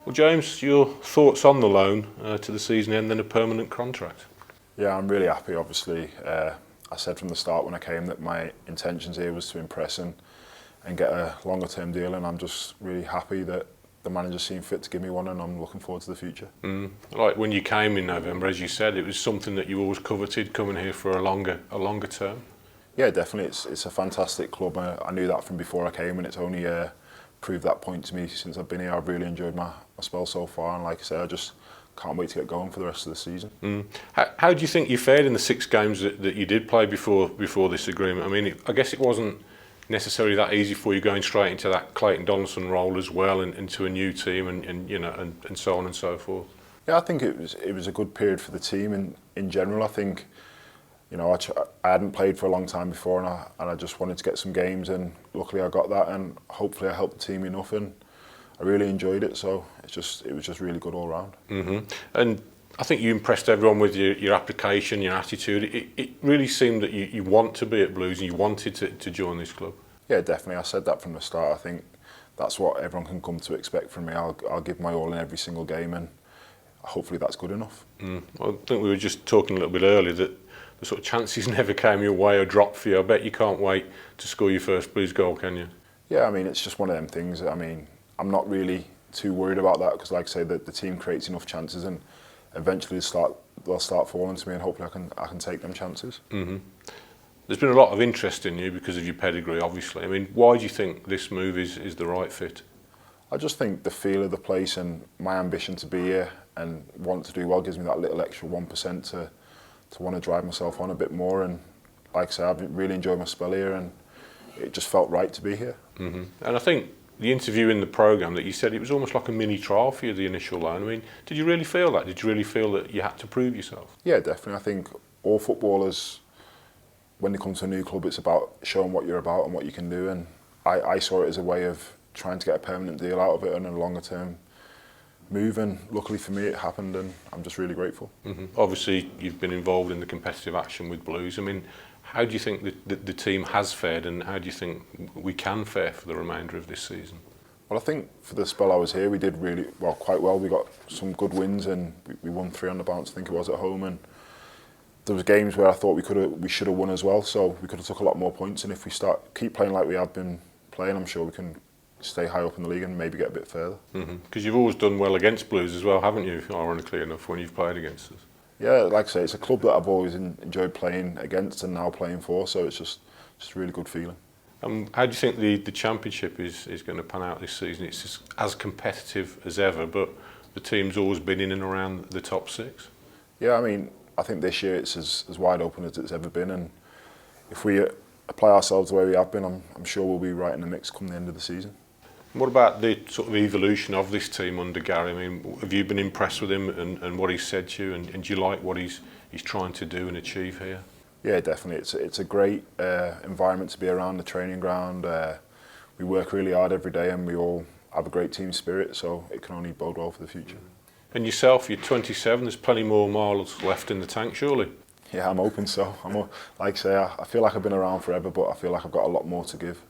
Well, James, your thoughts on the loan to the season end, then a permanent contract? Yeah, I'm really happy. Obviously, I said from the start when I came that my intentions here was to impress and get a longer term deal, and I'm just really happy that the manager seemed fit to give me one, and I'm looking forward to the future. Like when you came in November, as you said, it was something that you always coveted, coming here for a longer term. Yeah, definitely. It's a fantastic club. I knew that from before I came, and it's only proved that point to me since I've been here. I've really enjoyed my spell so far, and like I said, I just can't wait to get going for the rest of the season. How do you think you fared in the 6 games that you did play before this agreement? I mean, I guess it wasn't necessarily that easy for you going straight into that Clayton Donaldson role as well, and into a new team, and you know, and so on and so forth. Yeah, I think it was a good period for the team in general. I think, you know, I hadn't played for a long time before, and I just wanted to get some games, and luckily I got that, and hopefully I helped the team enough, and I really enjoyed it. So it was just really good all round. And I think you impressed everyone with your application, your attitude. It really seemed that you want to be at Blues and you wanted to join this club. Yeah, definitely. I said that from the start. I think that's what everyone can come to expect from me. I'll give my all in every single game, and hopefully that's good enough. I think we were just talking a little bit earlier that the sort of chances never came your way or dropped for you. I bet you can't wait to score your first Blues goal, can you? Yeah, I mean, it's just one of them things. I mean, I'm not really too worried about that, because like I say, the team creates enough chances, and eventually they'll start falling to me, and hopefully I can take them chances. There's been a lot of interest in you because of your pedigree, obviously. I mean, why do you think this move is the right fit? I just think the feel of the place and my ambition to be here and want to do well gives me that little extra 1% to want to drive myself on a bit more. And like I say, I've really enjoyed my spell here, and it just felt right to be here. And I think the interview in the programme that you said it was almost like a mini trial for you, the initial loan. I mean, did you really feel that? Did you really feel that you had to prove yourself? Yeah, definitely. I think all footballers, when they come to a new club, it's about showing what you're about and what you can do. And I saw it as a way of trying to get a permanent deal out of it and a longer term move. And luckily for me, it happened, and I'm just really grateful. Obviously, you've been involved in the competitive action with Blues. I mean, how do you think the team has fared, and how do you think we can fare for the remainder of this season? Well, I think for the spell I was here, we did really well, quite well. We got some good wins, and we won 3 on the bounce, I think it was, at home. And there was games where I thought we should have won as well, so we could have took a lot more points. And if we keep playing like we have been playing, I'm sure we can stay high up in the league and maybe get a bit further. Because you've always done well against Blues as well, haven't you, ironically enough, when you've played against us? Yeah, like I say, it's a club that I've always enjoyed playing against and now playing for, so it's just a really good feeling. How do you think the Championship is going to pan out this season? It's just as competitive as ever, but the team's always been in and around the top 6. Yeah, I mean, I think this year it's as wide open as it's ever been, and if we apply ourselves the way we have been, I'm sure we'll be right in the mix come the end of the season. What about the sort of evolution of this team under Gary? I mean, have you been impressed with him and what he's said to you, and do you like what he's trying to do and achieve here? Yeah, definitely. It's a great environment to be around, the training ground. We work really hard every day, and we all have a great team spirit, so it can only bode well for the future. And yourself, you're 27, there's plenty more miles left in the tank, surely? Yeah, I'm hoping so. Like I say, I feel like I've been around forever, but I feel like I've got a lot more to give.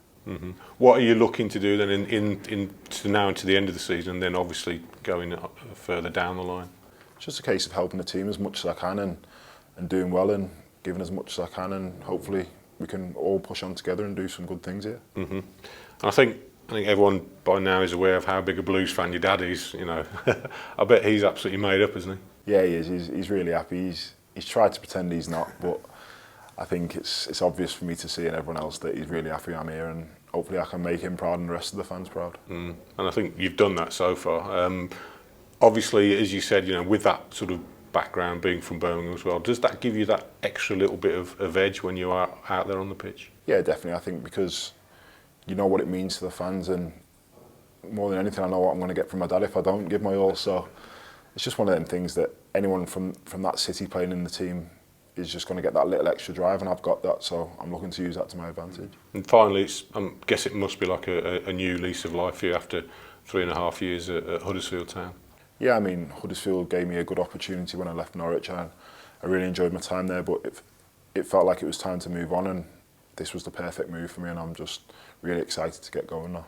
What are you looking to do then to now and to the end of the season, and then obviously going further down the line? It's just a case of helping the team as much as I can, and doing well and giving as much as I can, and hopefully we can all push on together and do some good things here. And I think everyone by now is aware of how big a Blues fan your dad is. You know, I bet he's absolutely made up, isn't he? Yeah, he is. He's really happy. He's tried to pretend he's not, but I think it's obvious for me to see and everyone else that he's really happy I'm here, and hopefully I can make him proud and the rest of the fans proud. And I think you've done that so far. Obviously, as you said, you know, with that sort of background, being from Birmingham as well, does that give you that extra little bit of edge when you are out there on the pitch? Yeah, definitely. I think because you know what it means to the fans, and more than anything, I know what I'm going to get from my dad if I don't give my all. So it's just one of them things that anyone from that city playing in the team is just going to get that little extra drive, and I've got that, so I'm looking to use that to my advantage. And finally, I guess it must be like a new lease of life for you after 3.5 years at Huddersfield Town. Yeah, I mean, Huddersfield gave me a good opportunity when I left Norwich, and I really enjoyed my time there, but it felt like it was time to move on, and this was the perfect move for me, and I'm just really excited to get going now.